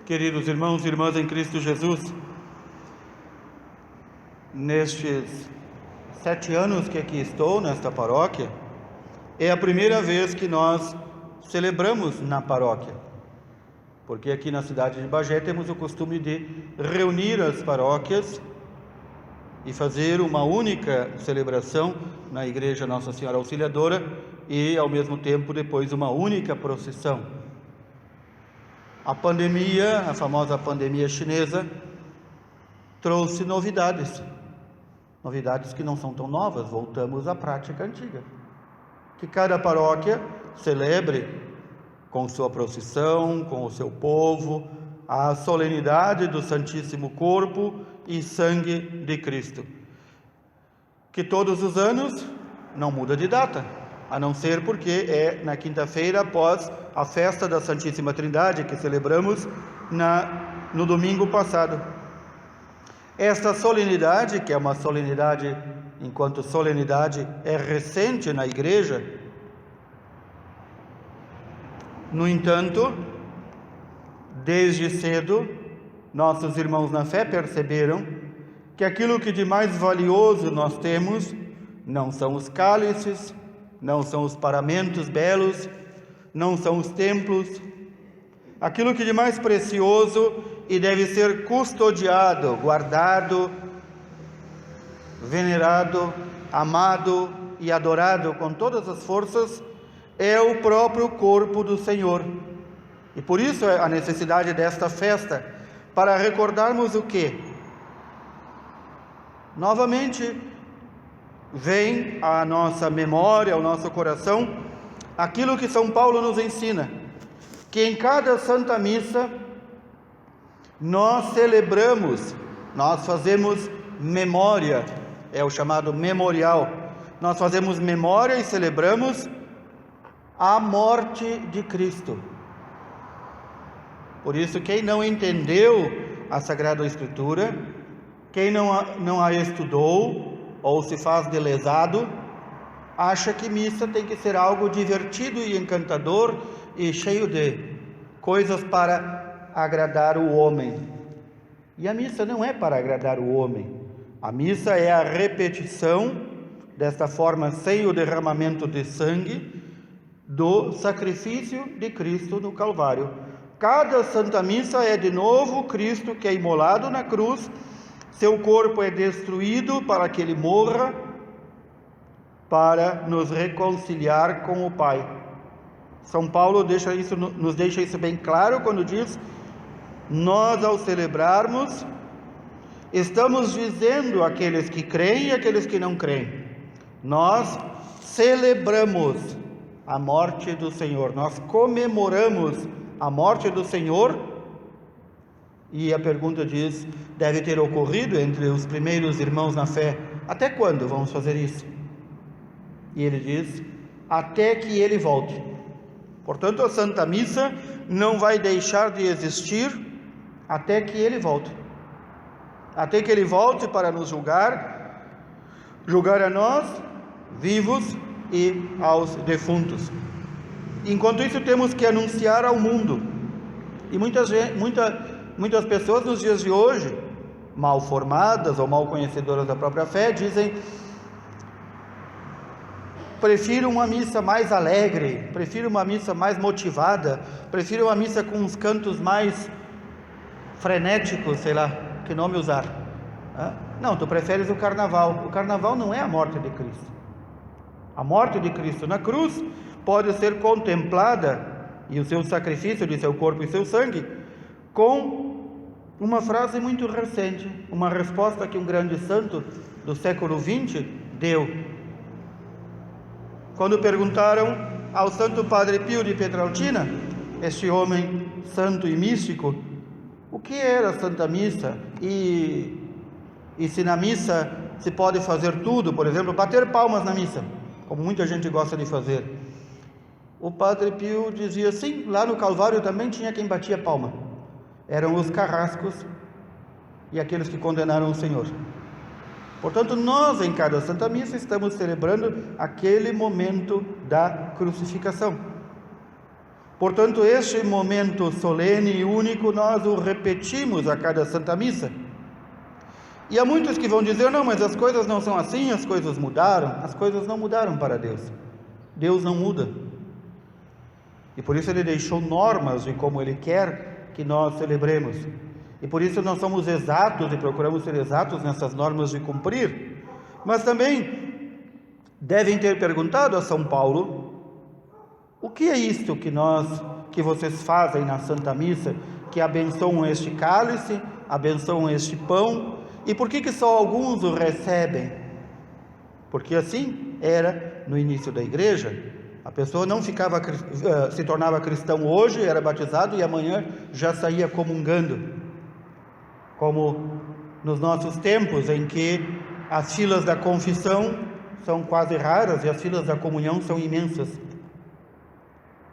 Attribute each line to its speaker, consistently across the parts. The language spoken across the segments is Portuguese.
Speaker 1: Queridos irmãos e irmãs em Cristo Jesus, nestes 7 anos que aqui estou, nesta paróquia, é a primeira vez que nós celebramos na paróquia, porque aqui na cidade de Bagé temos o costume de reunir as paróquias e fazer uma única celebração na Igreja Nossa Senhora Auxiliadora e, ao mesmo tempo, depois uma única procissão. A pandemia, a famosa pandemia chinesa, trouxe novidades que não são tão novas. Voltamos à prática antiga, que cada paróquia celebre com sua procissão, com o seu povo, a solenidade do Santíssimo Corpo e Sangue de Cristo, que todos os anos não muda de data, a não ser porque é na quinta-feira após a festa da Santíssima Trindade, que celebramos no domingo passado. Esta solenidade, que é uma solenidade, enquanto solenidade é recente na Igreja, no entanto, desde cedo, nossos irmãos na fé perceberam que aquilo que de mais valioso nós temos não são os cálices, não são os paramentos belos, não são os templos. Aquilo que de mais precioso e deve ser custodiado, guardado, venerado, amado e adorado com todas as forças é o próprio corpo do Senhor. E por isso a necessidade desta festa, para recordarmos o quê? Novamente vem à nossa memória, ao nosso coração, aquilo que São Paulo nos ensina, que em cada Santa Missa nós celebramos, nós fazemos memória, é o chamado memorial, nós fazemos memória e celebramos a morte de Cristo. Por isso, quem não entendeu a Sagrada Escritura, quem não a estudou, ou se faz de lesado, acha que missa tem que ser algo divertido e encantador e cheio de coisas para agradar o homem. E a missa não é para agradar o homem. A missa é a repetição, desta forma sem o derramamento de sangue, do sacrifício de Cristo no Calvário. Cada Santa Missa é de novo Cristo que é imolado na cruz, seu corpo é destruído para que ele morra, para nos reconciliar com o Pai. São Paulo nos deixa isso bem claro quando diz: nós, ao celebrarmos, estamos dizendo àqueles que creem e àqueles que não creem, nós celebramos a morte do Senhor, nós comemoramos a morte do Senhor. E a pergunta diz, deve ter ocorrido entre os primeiros irmãos na fé: até quando vamos fazer isso? E ele diz: até que ele volte. Portanto, a Santa Missa não vai deixar de existir até que ele volte. Até que ele volte para nos julgar a nós, vivos, e aos defuntos. Enquanto isso, temos que anunciar ao mundo. E muitas pessoas nos dias de hoje, mal formadas ou mal conhecedoras da própria fé, dizem: prefiro uma missa mais alegre, prefiro uma missa mais motivada, prefiro uma missa com uns cantos mais frenéticos, sei lá, que nome usar. Não, tu preferes o carnaval. O carnaval não é a morte de Cristo. A morte de Cristo na cruz pode ser contemplada, e o seu sacrifício de seu corpo e seu sangue, com uma frase muito recente, uma resposta que um grande santo do século XX deu. Quando perguntaram ao Santo Padre Pio de Pietrelcina, este homem santo e místico, o que era a Santa Missa e se na missa se pode fazer tudo, por exemplo, bater palmas na missa, como muita gente gosta de fazer. O Padre Pio dizia: sim, lá no Calvário também tinha quem batia palma. Eram os carrascos e aqueles que condenaram o Senhor. Portanto, nós em cada Santa Missa estamos celebrando aquele momento da crucificação. Portanto, este momento solene e único, nós o repetimos a cada Santa Missa. E há muitos que vão dizer, não, mas as coisas não são assim, as coisas mudaram. As coisas não mudaram para Deus. Deus não muda. E por isso Ele deixou normas de como Ele quer que nós celebremos. E por isso nós somos exatos e procuramos ser exatos nessas normas de cumprir. Mas também devem ter perguntado a São Paulo, o que é isto que vocês fazem na Santa Missa, que abençoam este cálice, abençoam este pão, e por que só alguns o recebem? Porque assim era no início da igreja. A pessoa não se tornava cristão hoje, era batizado e amanhã já saía comungando. Como nos nossos tempos em que as filas da confissão são quase raras e as filas da comunhão são imensas.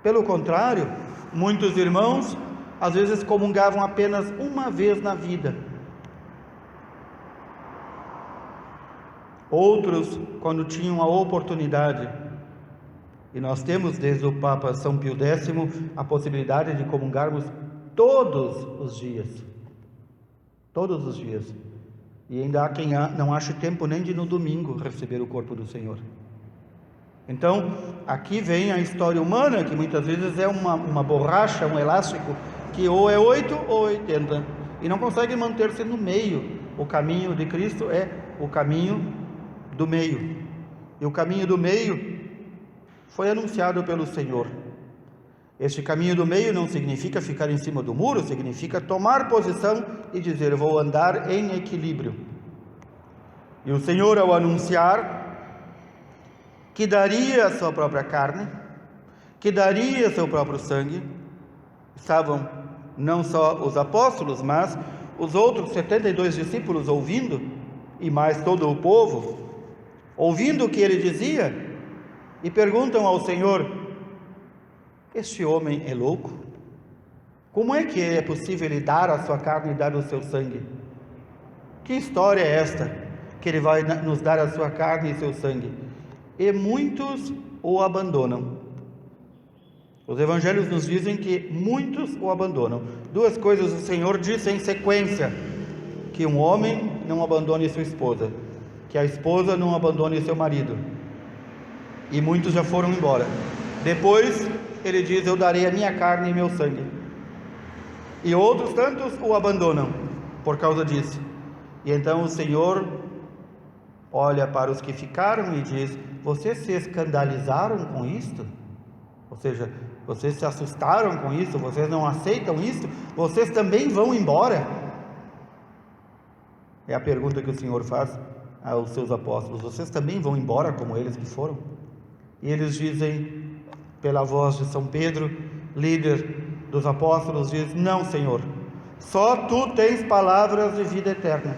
Speaker 1: Pelo contrário, muitos irmãos às vezes comungavam apenas uma vez na vida. Outros, quando tinham a oportunidade, e nós temos desde o Papa São Pio X a possibilidade de comungarmos todos os dias. Todos os dias. E ainda há quem não ache tempo nem de no domingo receber o corpo do Senhor. Então, aqui vem a história humana, que muitas vezes é uma borracha, um elástico, que ou é 8 ou 80, e não consegue manter-se no meio. O caminho de Cristo é o caminho do meio. E o caminho do meio foi anunciado pelo Senhor. Este caminho do meio não significa ficar em cima do muro, significa tomar posição e dizer, vou andar em equilíbrio. E o Senhor, ao anunciar que daria a sua própria carne, que daria seu próprio sangue, estavam não só os apóstolos, mas os outros 72 discípulos ouvindo, e mais todo o povo, ouvindo o que ele dizia, e perguntam ao Senhor, este homem é louco? Como é que é possível ele dar a sua carne e dar o seu sangue? Que história é esta, que ele vai nos dar a sua carne e seu sangue? E muitos o abandonam. Os evangelhos nos dizem que muitos o abandonam. Duas coisas o Senhor disse em sequência: que um homem não abandone sua esposa, que a esposa não abandone seu marido. E muitos já foram embora. Depois ele diz, eu darei a minha carne e meu sangue. E outros tantos o abandonam por causa disso. E então o Senhor olha para os que ficaram e diz, vocês se escandalizaram com isto? Ou seja, vocês se assustaram com isso? Vocês não aceitam isso? Vocês também vão embora? É a pergunta que o Senhor faz aos seus apóstolos. Vocês também vão embora como eles que foram? E eles dizem, pela voz de São Pedro, líder dos apóstolos, diz, não, Senhor, só Tu tens palavras de vida eterna.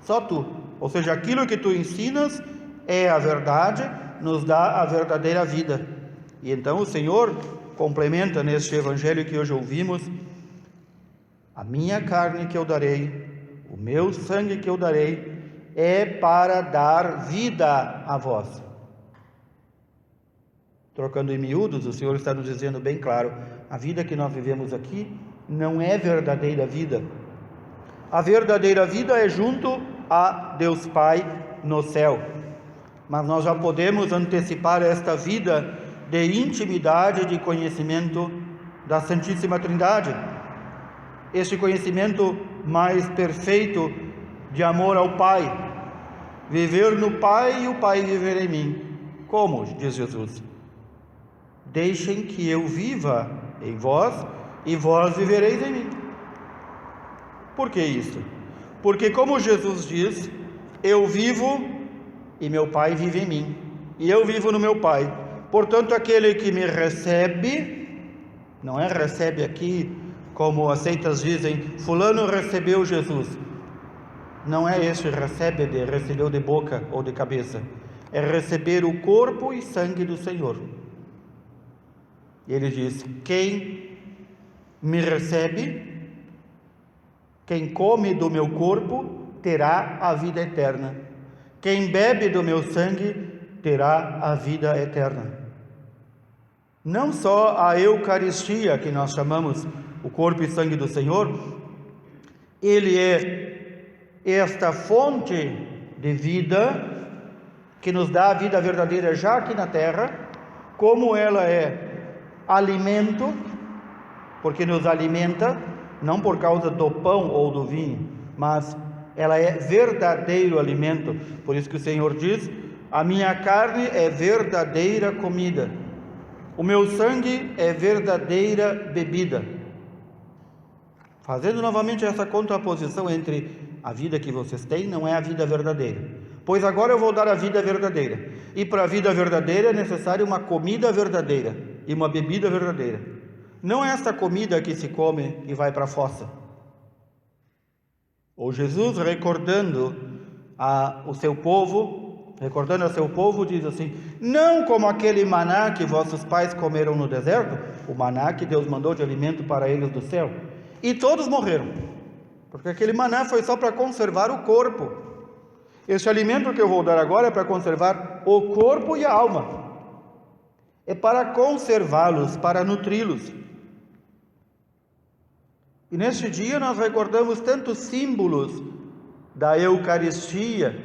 Speaker 1: Só Tu. Ou seja, aquilo que Tu ensinas é a verdade, nos dá a verdadeira vida. E então o Senhor complementa neste evangelho que hoje ouvimos, a minha carne que eu darei, o meu sangue que eu darei, é para dar vida a vós. Trocando em miúdos, o Senhor está nos dizendo bem claro, a vida que nós vivemos aqui não é verdadeira vida. A verdadeira vida é junto a Deus Pai no céu. Mas nós já podemos antecipar esta vida de intimidade, de conhecimento da Santíssima Trindade. Este conhecimento mais perfeito de amor ao Pai. Viver no Pai e o Pai viver em mim. Como? Diz Jesus. Deixem que eu viva em vós e vós vivereis em mim. Por que isso? Porque como Jesus diz, eu vivo e meu Pai vive em mim. E eu vivo no meu Pai. Portanto, aquele que me recebe, não é recebe aqui, como as seitas dizem, fulano recebeu Jesus. Não é este recebe de recebeu de boca ou de cabeça. É receber o corpo e sangue do Senhor. Ele diz, quem me recebe, quem come do meu corpo, terá a vida eterna. Quem bebe do meu sangue, terá a vida eterna. Não só a Eucaristia, que nós chamamos o corpo e sangue do Senhor, ele é esta fonte de vida que nos dá a vida verdadeira já aqui na terra, como ela é alimento, porque nos alimenta, não por causa do pão ou do vinho, mas ela é verdadeiro alimento. Por isso que o Senhor diz: a minha carne é verdadeira comida, o meu sangue é verdadeira bebida. Fazendo novamente essa contraposição entre a vida que vocês têm não é a vida verdadeira, pois agora eu vou dar a vida verdadeira, e para a vida verdadeira é necessária uma comida verdadeira e uma bebida verdadeira. Não é esta comida que se come e vai para a fossa. Ou Jesus, recordando ao seu povo, diz assim: não como aquele maná que vossos pais comeram no deserto, o maná que Deus mandou de alimento para eles do céu, e todos morreram, porque aquele maná foi só para conservar o corpo. Este alimento que eu vou dar agora é para conservar o corpo e a alma, é para conservá-los, para nutri-los. E neste dia nós recordamos tantos símbolos da Eucaristia,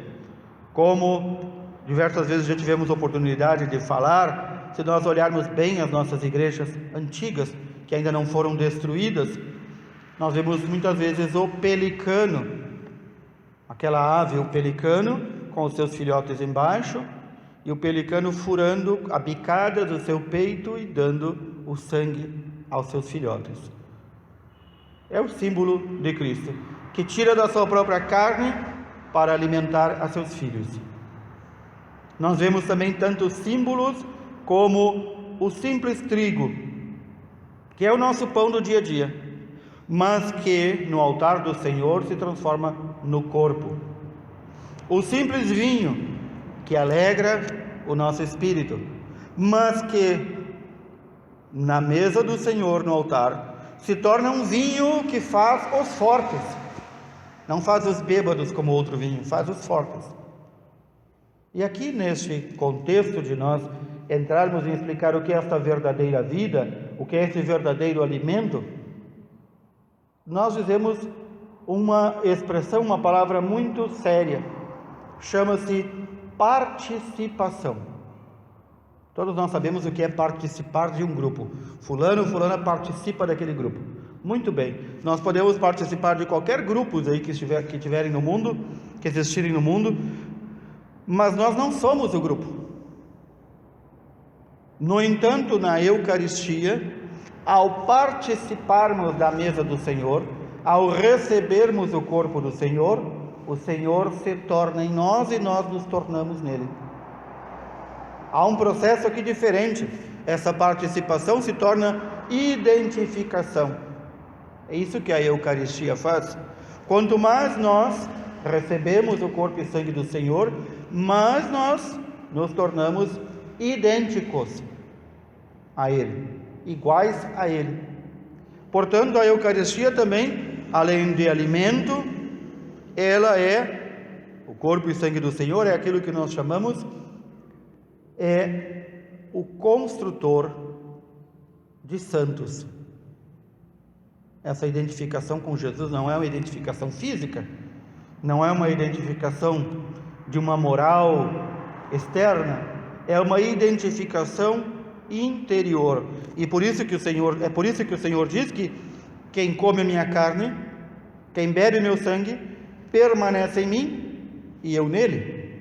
Speaker 1: como diversas vezes já tivemos oportunidade de falar. Se nós olharmos bem as nossas igrejas antigas, que ainda não foram destruídas, nós vemos muitas vezes o pelicano, aquela ave, o pelicano, com os seus filhotes embaixo, e o pelicano furando a bicada do seu peito e dando o sangue aos seus filhotes. É o símbolo de Cristo, que tira da sua própria carne para alimentar a seus filhos. Nós vemos também tantos símbolos como o simples trigo, que é o nosso pão do dia a dia, mas que no altar do Senhor se transforma no corpo. O simples vinho, que alegra o nosso espírito, mas que na mesa do Senhor, no altar, se torna um vinho que faz os fortes. Não faz os bêbados como outro vinho, faz os fortes. E aqui neste contexto de nós entrarmos em explicar o que é esta verdadeira vida, o que é esse verdadeiro alimento, nós dizemos uma expressão, uma palavra muito séria, chama-se participação. Todos nós sabemos o que é participar de um grupo. Fulano, fulana participa daquele grupo. Muito bem, nós podemos participar de qualquer grupo aí que tiverem no mundo, que existirem no mundo, mas nós não somos o grupo. No entanto, na Eucaristia, ao participarmos da mesa do Senhor, ao recebermos o corpo do Senhor, o Senhor se torna em nós e nós nos tornamos nele. Há um processo aqui diferente. Essa participação se torna identificação. É isso que a Eucaristia faz. Quanto mais nós recebemos o corpo e sangue do Senhor, mais nós nos tornamos idênticos a Ele, iguais a Ele. Portanto, a Eucaristia também, além de alimento, ela é o corpo e sangue do Senhor, é aquilo que nós chamamos o construtor de santos. Essa identificação com Jesus não é uma identificação física, não é uma identificação de uma moral externa, é uma identificação interior. E por isso que o Senhor diz que quem come a minha carne, quem bebe meu sangue, permanece em mim e eu nele.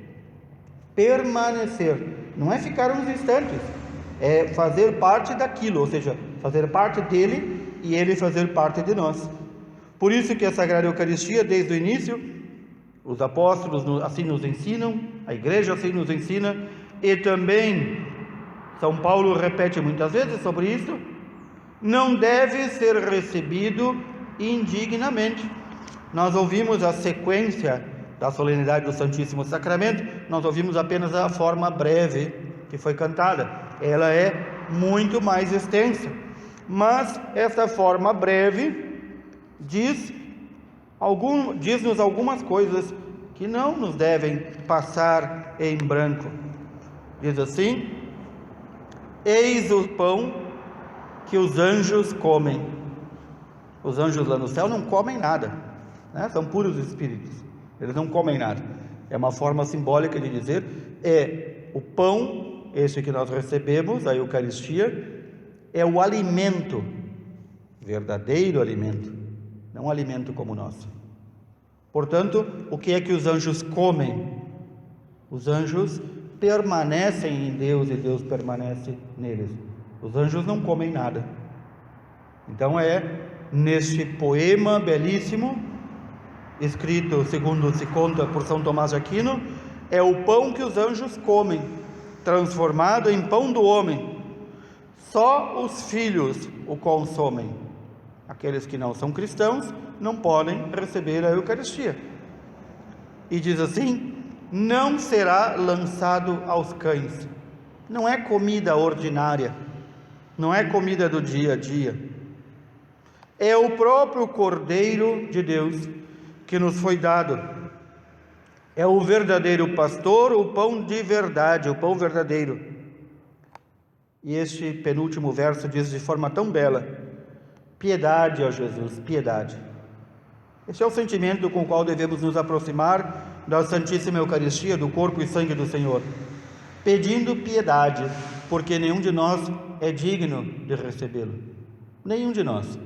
Speaker 1: Permanecer não é ficar uns instantes, é fazer parte daquilo, ou seja, fazer parte dele e ele fazer parte de nós. Por isso que a Sagrada Eucaristia, desde o início, os apóstolos assim nos ensinam, a igreja assim nos ensina, e também São Paulo repete muitas vezes sobre isso, não deve ser recebido indignamente. Nós ouvimos a sequência da solenidade do Santíssimo Sacramento, nós ouvimos apenas a forma breve que foi cantada. Ela é muito mais extensa, mas essa forma breve diz-nos algumas coisas que não nos devem passar em branco. Diz assim: eis o pão que os anjos comem. Os anjos lá no céu não comem nada, né? São puros espíritos, eles não comem nada. É uma forma simbólica de dizer, é o pão, esse que nós recebemos, a Eucaristia, é o alimento, verdadeiro alimento, não um alimento como o nosso. Portanto, o que é que os anjos comem? Os anjos permanecem em Deus e Deus permanece neles. Os anjos não comem nada. Então neste poema belíssimo, escrito segundo se conta por São Tomás de Aquino, é o pão que os anjos comem, transformado em pão do homem. Só os filhos o consomem. Aqueles que não são cristãos não podem receber a Eucaristia. E diz assim: não será lançado aos cães. Não é comida ordinária, não é comida do dia a dia. É o próprio Cordeiro de Deus que nos foi dado. É o verdadeiro pastor, o pão de verdade, o pão verdadeiro. E este penúltimo verso diz de forma tão bela: piedade, ó Jesus, piedade. Este é o sentimento com o qual devemos nos aproximar da Santíssima Eucaristia, do corpo e sangue do Senhor, pedindo piedade, porque nenhum de nós é digno de recebê-lo. Nenhum de nós.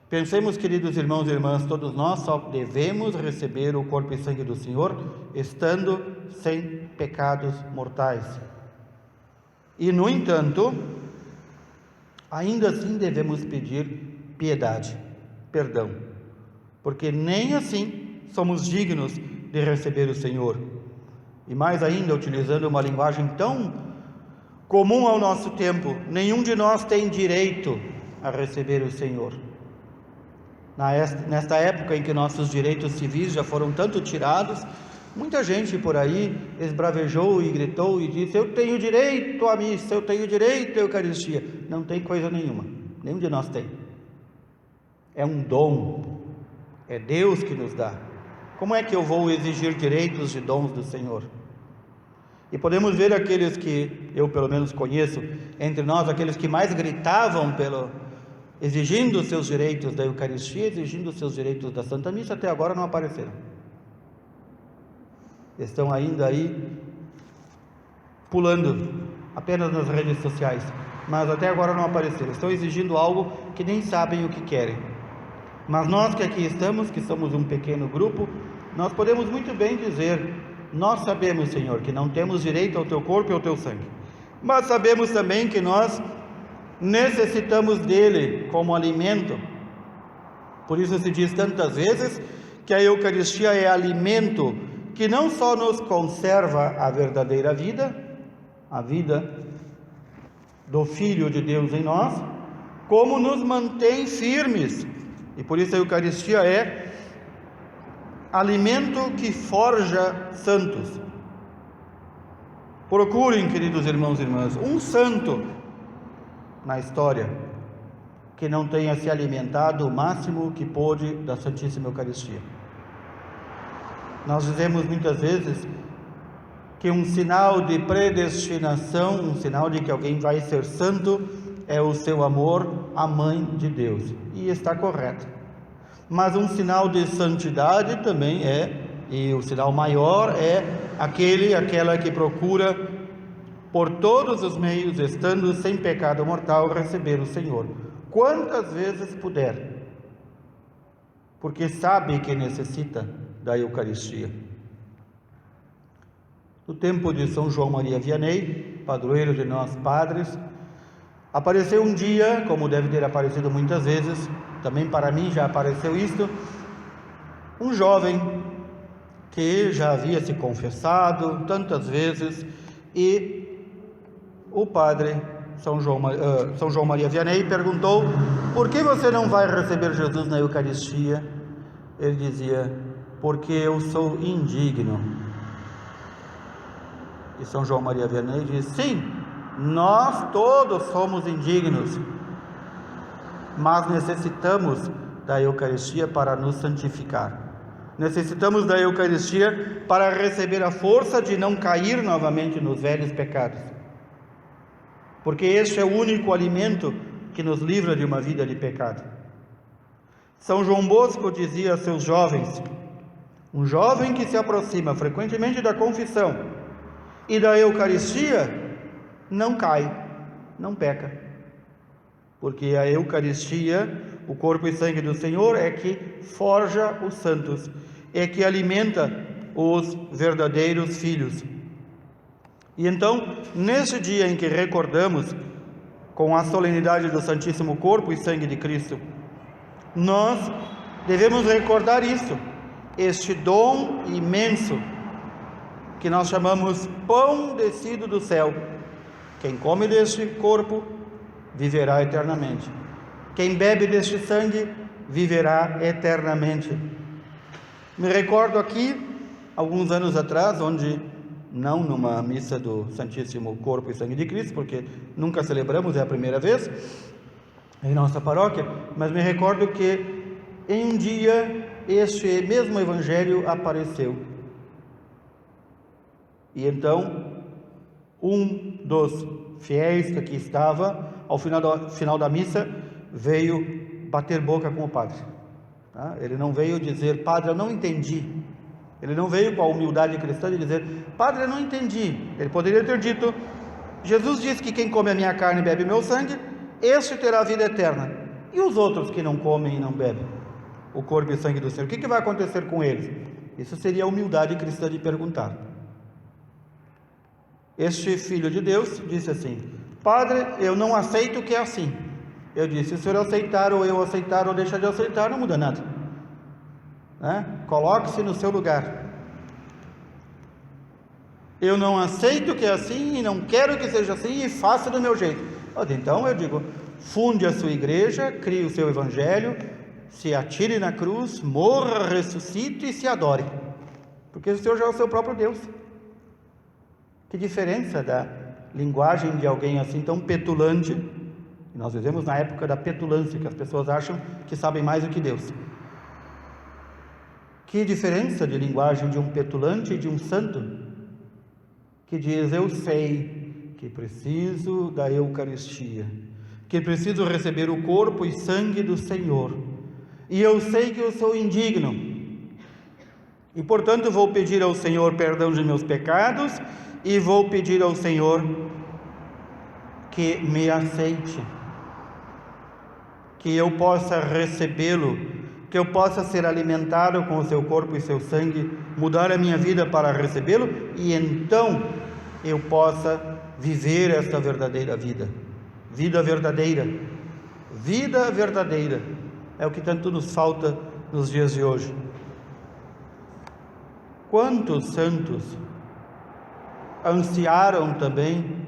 Speaker 1: Pensemos, queridos irmãos e irmãs, todos nós só devemos receber o corpo e sangue do Senhor estando sem pecados mortais. E, no entanto, ainda assim devemos pedir piedade, perdão, porque nem assim somos dignos de receber o Senhor. E mais ainda, utilizando uma linguagem tão comum ao nosso tempo, nenhum de nós tem direito a receber o Senhor. Nesta época em que nossos direitos civis já foram tanto tirados, muita gente por aí esbravejou e gritou e disse: eu tenho direito à missa, eu tenho direito à Eucaristia. Não tem coisa nenhuma, nenhum de nós tem. É um dom, é Deus que nos dá. Como é que eu vou exigir direitos de dons do Senhor? E podemos ver aqueles que eu pelo menos conheço entre nós, aqueles que mais gritavam exigindo os seus direitos da Eucaristia, exigindo os seus direitos da Santa Missa, até agora não apareceram. Estão ainda aí pulando apenas nas redes sociais, mas até agora não apareceram. Estão exigindo algo que nem sabem o que querem. Mas nós que aqui estamos, que somos um pequeno grupo, nós podemos muito bem dizer: nós sabemos, Senhor, que não temos direito ao teu corpo e ao teu sangue, mas sabemos também que nós necessitamos dele como alimento. Por isso se diz tantas vezes que a Eucaristia é alimento que não só nos conserva a verdadeira vida, a vida do Filho de Deus em nós, como nos mantém firmes. E por isso a Eucaristia é alimento que forja santos. Procurem, queridos irmãos e irmãs, um santo na história que não tenha se alimentado o máximo que pôde da Santíssima Eucaristia. Nós dizemos muitas vezes que um sinal de predestinação, um sinal de que alguém vai ser santo, é o seu amor à Mãe de Deus, e está correto. Mas um sinal de santidade também e o sinal maior é aquela que procura por todos os meios, estando sem pecado mortal, receber o Senhor, quantas vezes puder, porque sabe que necessita da Eucaristia. No tempo de São João Maria Vianney, padroeiro de nós padres, apareceu um dia, como deve ter aparecido muitas vezes, também para mim já apareceu isto, um jovem que já havia se confessado tantas vezes, e o padre São João Maria Vianney perguntou: por que você não vai receber Jesus na Eucaristia? Ele dizia: porque eu sou indigno. E São João Maria Vianney diz: sim, nós todos somos indignos, mas necessitamos da Eucaristia para nos santificar. Necessitamos da Eucaristia para receber a força de não cair novamente nos velhos pecados. porque este é o único alimento que nos livra de uma vida de pecado. São João Bosco dizia a seus jovens: um jovem que se aproxima frequentemente da confissão e da Eucaristia não cai, não peca, porque a Eucaristia, o corpo e sangue do Senhor, é que forja os santos, é que alimenta os verdadeiros filhos. E então, nesse dia em que recordamos com a solenidade do Santíssimo Corpo e Sangue de Cristo, nós devemos recordar isso, este dom imenso que nós chamamos pão descido do céu. Quem come deste corpo viverá eternamente. Quem bebe deste sangue viverá eternamente. Me recordo aqui, alguns anos atrás, onde, não numa missa do Santíssimo Corpo e Sangue de Cristo, porque nunca celebramos, é a primeira vez em nossa paróquia, mas me recordo que em um dia este mesmo Evangelho apareceu. E então, um dos fiéis que aqui estava, ao final da missa, veio bater boca com o padre. Tá? Ele não veio dizer: padre, eu não entendi. Ele não veio com a humildade cristã de dizer: padre, eu não entendi. Ele poderia ter dito: Jesus disse que quem come a minha carne e bebe meu sangue, este terá vida eterna. E os outros que não comem e não bebem o corpo e sangue do Senhor, o que vai acontecer com eles? Isso seria a humildade cristã de perguntar. Este filho de Deus disse assim: padre, eu não aceito que é assim. Eu disse: se o senhor aceitar, ou eu aceitar, ou deixar de aceitar, não muda nada, né? Coloque-se no seu lugar. Eu não aceito que é assim, e não quero que seja assim, e faça do meu jeito. Então eu digo: funde a sua igreja, crie o seu evangelho, se atire na cruz, morra, ressuscite e se adore, porque o Senhor já é o seu próprio Deus. Que diferença da linguagem de alguém assim tão petulante. Nós vivemos na época da petulância, que as pessoas acham que sabem mais do que Deus. Que diferença de linguagem de um petulante e de um santo, que diz: eu sei que preciso da Eucaristia, que preciso receber o corpo e sangue do Senhor, e eu sei que eu sou indigno, e portanto vou pedir ao Senhor perdão de meus pecados, e vou pedir ao Senhor que me aceite, que eu possa recebê-lo, que eu possa ser alimentado com o seu corpo e seu sangue, mudar a minha vida para recebê-lo, e então eu possa viver essa verdadeira vida. Vida verdadeira. Vida verdadeira é o que tanto nos falta nos dias de hoje. Quantos santos ansiaram também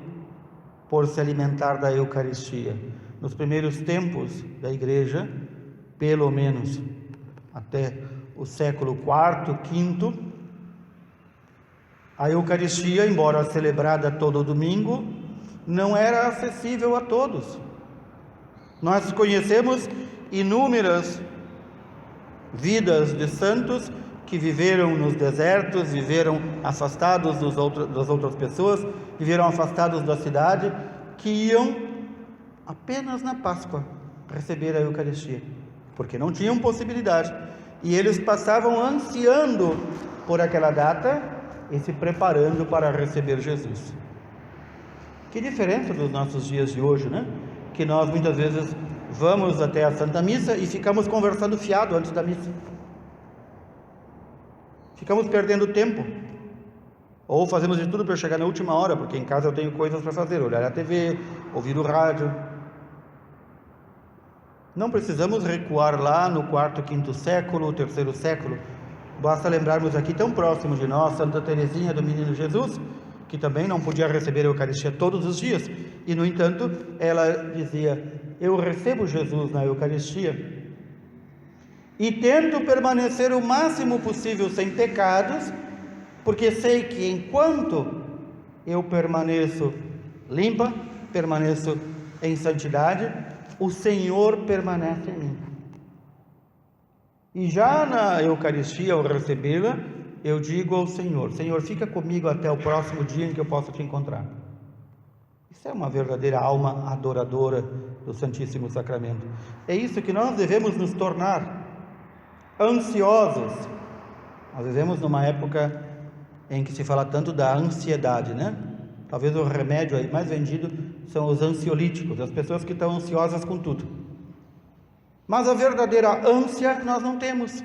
Speaker 1: por se alimentar da Eucaristia? Nos primeiros tempos da igreja, pelo menos até o século IV, V, a Eucaristia, embora celebrada todo domingo, não era acessível a todos. Nós conhecemos inúmeras vidas de santos que viveram nos desertos, viveram afastados das outras pessoas, viveram afastados da cidade, que iam apenas na Páscoa receber a Eucaristia, porque não tinham possibilidade, e eles passavam ansiando por aquela data e se preparando para receber Jesus. Que diferença dos nossos dias de hoje, né? Que nós muitas vezes vamos até a Santa Missa e ficamos conversando fiado antes da missa. Ficamos perdendo tempo, ou fazemos de tudo para chegar na última hora, porque em casa eu tenho coisas para fazer, olhar a TV, ouvir o rádio. Não precisamos recuar lá no quarto, quinto século, terceiro século. Basta lembrarmos aqui, tão próximo de nós, Santa Teresinha do Menino Jesus, que também não podia receber a Eucaristia todos os dias, e no entanto ela dizia: eu recebo Jesus na Eucaristia e tento permanecer o máximo possível sem pecados, porque sei que enquanto eu permaneço limpa, permaneço em santidade, o Senhor permanece em mim. E já na Eucaristia, ao recebê-la, eu digo ao Senhor: Senhor, fica comigo até o próximo dia em que eu possa te encontrar. Isso é uma verdadeira alma adoradora do Santíssimo Sacramento. É isso que nós devemos nos tornar, ansiosos. Nós vivemos numa época em que se fala tanto da ansiedade, né? Talvez o remédio aí mais vendido são os ansiolíticos, as pessoas que estão ansiosas com tudo. Mas a verdadeira ânsia nós não temos.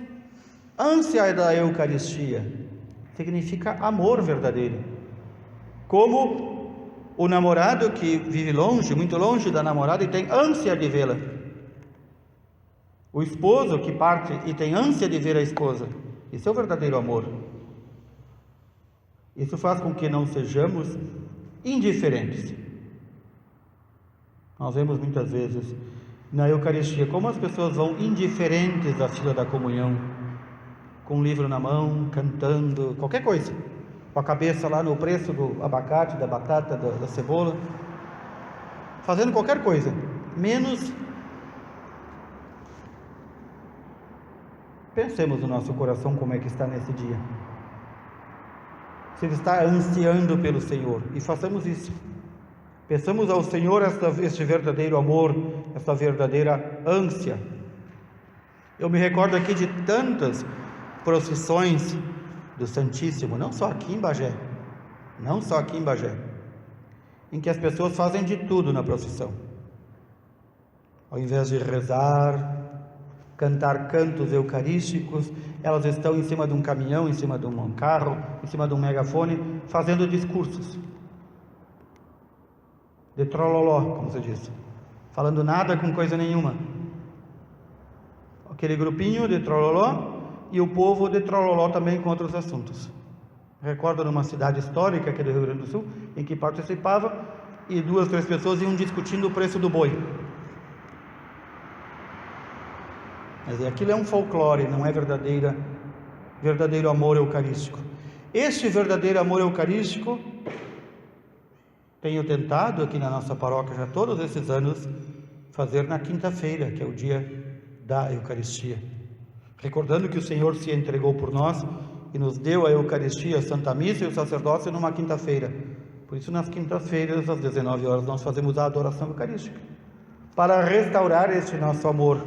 Speaker 1: Ânsia da Eucaristia significa amor verdadeiro. Como o namorado que vive longe, muito longe da namorada e tem ânsia de vê-la. O esposo que parte e tem ânsia de ver a esposa. Isso é o verdadeiro amor. Isso faz com que não sejamos indiferentes. Nós vemos muitas vezes na Eucaristia como as pessoas vão indiferentes à fila da comunhão, com um livro na mão, cantando, qualquer coisa, com a cabeça lá no preço do abacate, da batata, da cebola, fazendo qualquer coisa, menos. Pensemos no nosso coração como é que está nesse dia. Se ele está ansiando pelo Senhor, e façamos isso. Peçamos ao Senhor este verdadeiro amor, esta verdadeira ânsia. Eu me recordo aqui de tantas procissões do Santíssimo, não só aqui em Bagé, em que as pessoas fazem de tudo na procissão. Ao invés de rezar, cantar cantos eucarísticos, elas estão em cima de um caminhão, em cima de um carro, em cima de um megafone, fazendo discursos de trololó, como se diz, falando nada com coisa nenhuma. Aquele grupinho de trololó e o povo de trololó também com outros assuntos. Recordo numa cidade histórica aqui do Rio Grande do Sul, em que participava, e 2, 3 pessoas iam discutindo o preço do boi. Mas aquilo é um folclore, não é verdadeiro amor eucarístico. Este verdadeiro amor eucarístico tenho tentado aqui na nossa paróquia já todos esses anos fazer na quinta-feira, que é o dia da Eucaristia, recordando que o Senhor se entregou por nós e nos deu a Eucaristia, a Santa Missa e o sacerdócio numa quinta-feira. Por isso, nas quintas-feiras, às 19 horas, nós fazemos a adoração eucarística, para restaurar este nosso amor.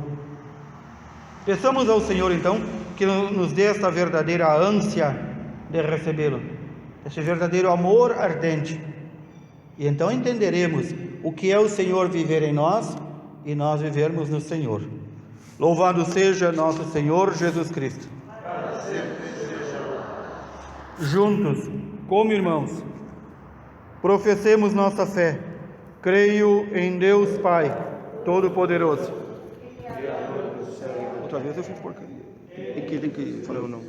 Speaker 1: Peçamos ao Senhor, então, que nos dê esta verdadeira ânsia de recebê-lo, este verdadeiro amor ardente. E então entenderemos o que é o Senhor viver em nós e nós vivermos no Senhor. Louvado seja nosso Senhor Jesus Cristo.
Speaker 2: Para sempre seja louvado.
Speaker 1: Juntos, como irmãos, professemos nossa fé. Creio em Deus Pai Todo-Poderoso. Outra vez eu fiz porcaria. Tem que falar o nome.